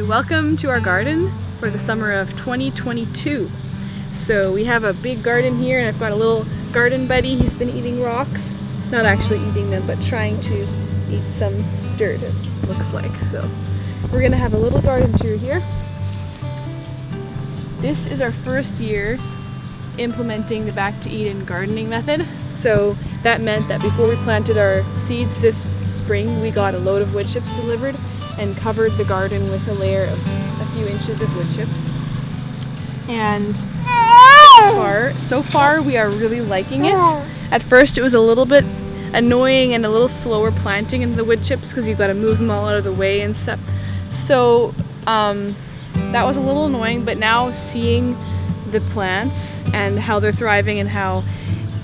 and welcome to our garden for the summer of 2022. So we have a big garden here, and I've got a little garden buddy. He's been eating rocks, not actually eating them, but trying to eat some dirt, it looks like. So we're gonna have a little garden tour here. This is our first year implementing the back to Eden gardening method. So that meant that before we planted our seeds this spring, we got a load of wood chips delivered and covered the garden with a layer of a few inches of wood chips. And so far we are really liking it. At first it was a little bit annoying and a little slower planting in the wood chips because you've got to move them all out of the way and stuff. So that was a little annoying, but now seeing the plants and how they're thriving and how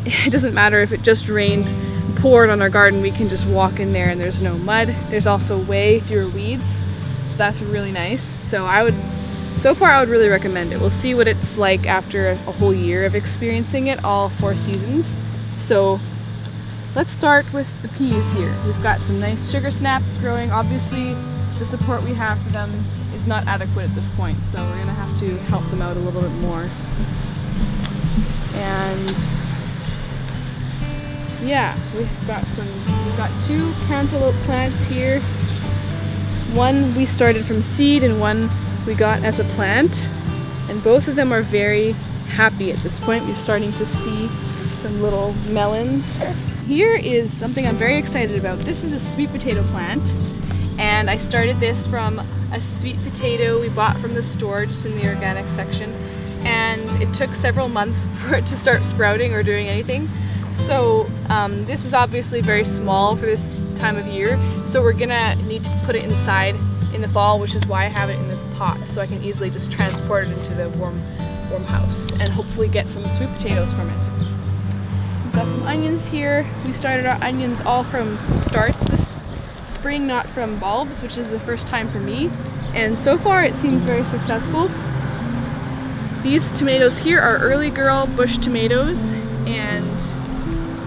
it doesn't matter if it just rained, poured on our garden, we can just walk in there and there's no mud. There's also way fewer weeds, so that's really nice. So far I would really recommend it. We'll see what it's like after a whole year of experiencing it, all 4 seasons. So let's start with the peas here. We've got some nice sugar snaps growing. Obviously the support we have for them is not adequate at this point, so we're gonna have to help them out a little bit more. And yeah, we've got 2 cantaloupe plants here. One we started from seed and one we got as a plant, and both of them are very happy at this point. We're starting to see some little melons. Here is something I'm very excited about. This is a sweet potato plant, and I started this from a sweet potato we bought from the store just in the organic section, and it took several months for it to start sprouting or doing anything. So this is obviously very small for this time of year, so we're gonna need to put it inside in the fall, which is why I have it in this pot, so I can easily just transport it into the warm house and hopefully get some sweet potatoes from it. We've got some onions here. We started our onions all from starts this spring, not from bulbs, which is the first time for me, and so far it seems very successful. These tomatoes here are early girl bush tomatoes, and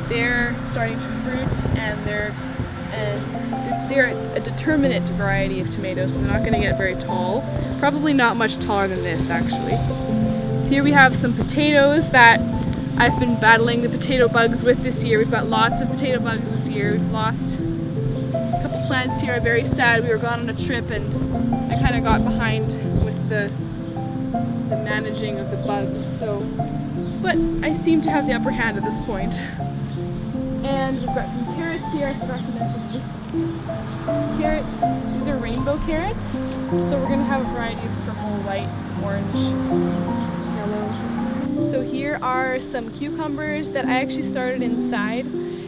they're starting to fruit, and they're a determinate variety of tomatoes, so they're not going to get very tall. Probably not much taller than this, actually. So here we have some potatoes that I've been battling the potato bugs with this year. We've got lots of potato bugs this year. We've lost a couple plants here. I'm very sad. We were gone on a trip and I kind of got behind with the managing of the bugs. But I seem to have the upper hand at this point. And we've got some carrots here. I forgot to mention this. Carrots, these are rainbow carrots. So we're gonna have a variety of purple, white, orange, yellow. So here are some cucumbers that I actually started inside.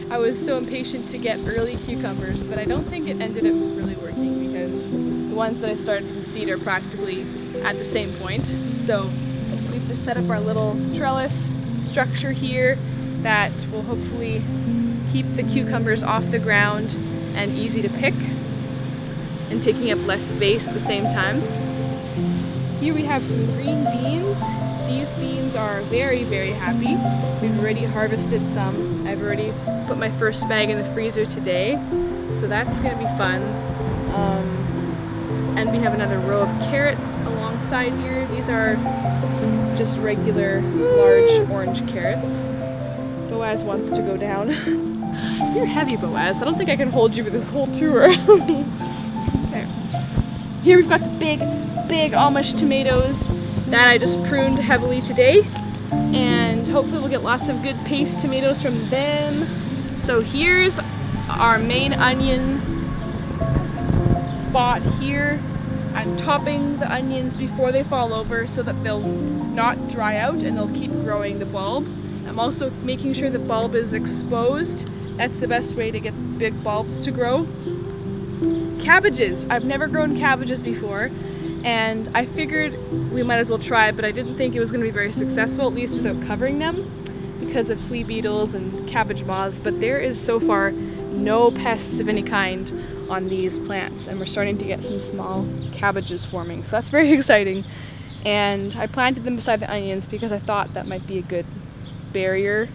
I was so impatient to get early cucumbers, but I don't think it ended up really working because the ones that I started from seed are practically at the same point. So we've just set up our little trellis structure here that will hopefully keep the cucumbers off the ground and easy to pick and taking up less space at the same time. Here we have some green beans. These beans are very, very happy. We've already harvested some. I've already put my first bag in the freezer today, so that's gonna be fun. And we have another row of carrots alongside here. These are just regular large orange carrots. Boaz wants to go down. You're heavy, Boaz. I don't think I can hold you for this whole tour. Okay. Here we've got the big Amish tomatoes that I just pruned heavily today, and hopefully we'll get lots of good paste tomatoes from them. So here's our main onion spot here. I'm topping the onions before they fall over so that they'll not dry out and they'll keep growing the bulb. I'm also making sure the bulb is exposed. That's the best way to get big bulbs to grow. Cabbages. I've never grown cabbages before, and I figured we might as well try, but I didn't think it was going to be very successful, at least without covering them, because of flea beetles and cabbage moths. But there is so far no pests of any kind on these plants, and we're starting to get some small cabbages forming, so that's very exciting. And I planted them beside the onions because I thought that might be a good barrier,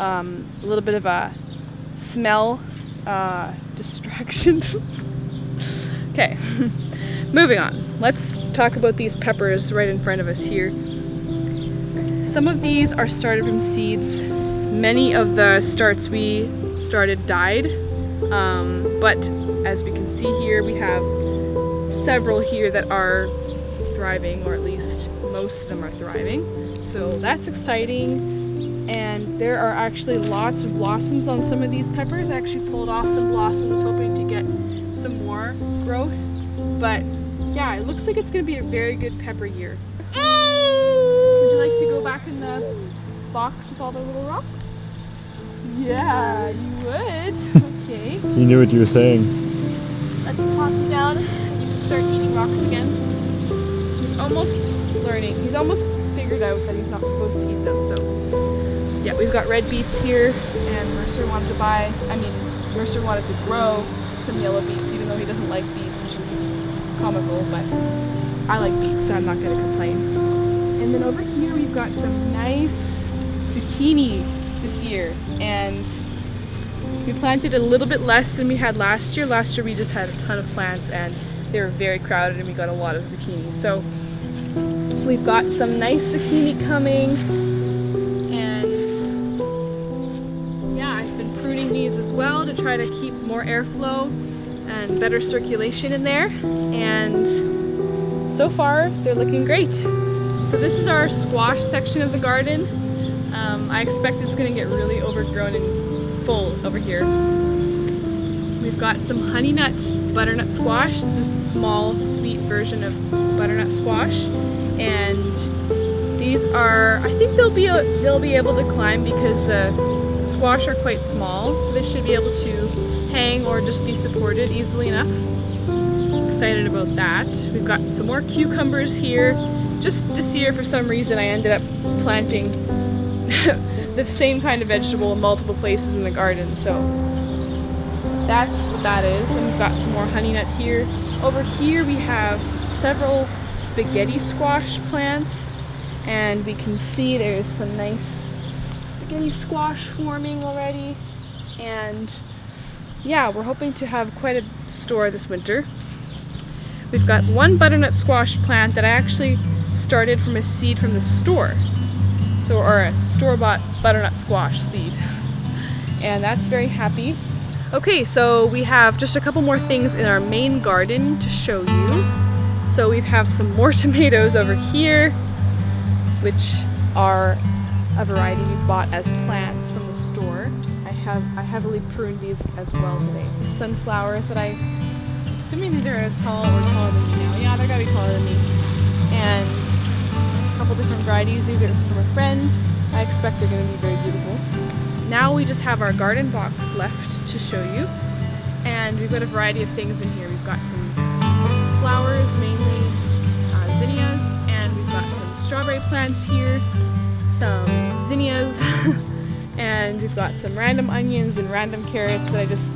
a little bit of a smell distraction Okay, moving on. Let's talk about these peppers right in front of us here. Some of these are started from seeds. Many of the starts we started died, but as we can see here, we have several here that are thriving, or at least most of them are thriving. So that's exciting. And there are actually lots of blossoms on some of these peppers. I actually pulled off some blossoms hoping to get some more growth. But yeah, it looks like it's going to be a very good pepper year. Would you like to go back in the box with all the little rocks? Yeah, you would. Okay. You knew what you were saying. Let's pop you down. You can start eating rocks again. He's almost learning. He's almost figured out that he's not supposed to eat them. So yeah, we've got red beets here, and Mercer wanted to grow some yellow beets, even though he doesn't like beets, which is comical, but I like beets, so I'm not going to complain. And then over here we've got some nice zucchini this year, and we planted a little bit less than we had last year. Last year we just had a ton of plants and they were very crowded, and we got a lot of zucchini. So we've got some nice zucchini coming, and yeah, I've been pruning these as well to try to keep more airflow and better circulation in there, and so far they're looking great. So this is our squash section of the garden. I expect it's going to get really overgrown and full over here. We've got some honey nut butternut squash. This is a small sweet version of butternut squash, and these are, I think they'll be able to climb because the squash are quite small, so they should be able to hang or just be supported easily enough. Excited about that. We've got some more cucumbers here. Just this year, for some reason, I ended up planting the same kind of vegetable in multiple places in the garden, so that's what that is. And we've got some more honey nut here. Over here we have several spaghetti squash plants, and we can see there's some nice spaghetti squash forming already, and yeah, we're hoping to have quite a store this winter. We've got one butternut squash plant that I actually started from a seed from the store. So, or a store-bought butternut squash seed. And that's very happy. Okay, so we have just a couple more things in our main garden to show you. So we have some more tomatoes over here, which are a variety we bought as plants from the store. I heavily pruned these as well today. The sunflowers that I'm assuming these are as tall or taller than me now. Yeah, they're gotta be taller than me. And a couple different varieties. These are from a friend. I expect they're going to be very beautiful. Now we just have our garden box left to show you, and we've got a variety of things in here. We've got some flowers, mainly zinnias, and we've got some strawberry plants here, some zinnias, and we've got some random onions and random carrots that I just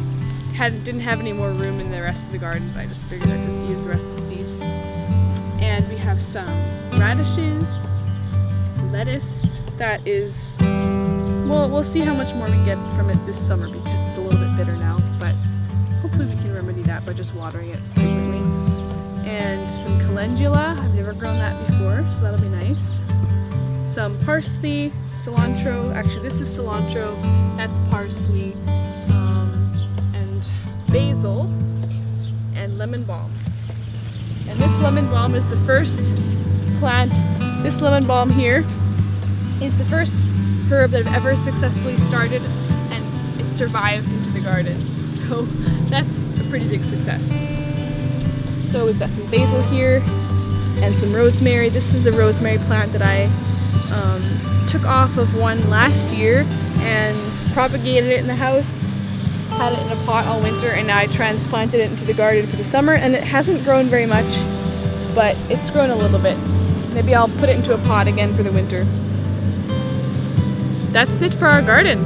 didn't have any more room in the rest of the garden, but I just figured I'd just use the rest of the seeds. And we have some radishes, lettuce that is, well, we'll see how much more we get from it this summer because it's a little bit bitter now, but hopefully we can remedy that by just watering it frequently. And some calendula, I've never grown that before, so that'll be nice. Some parsley, cilantro, actually this is cilantro, that's parsley, and basil, and lemon balm. And this lemon balm is the first plant, this lemon balm here is the first herb that I've ever successfully started, and it survived into the garden. So that's a pretty big success. So we've got some basil here and some rosemary. This is a rosemary plant that I took off of one last year and propagated it in the house, had it in a pot all winter, and now I transplanted it into the garden for the summer, and it hasn't grown very much, but it's grown a little bit. Maybe I'll put it into a pot again for the winter. That's it for our garden.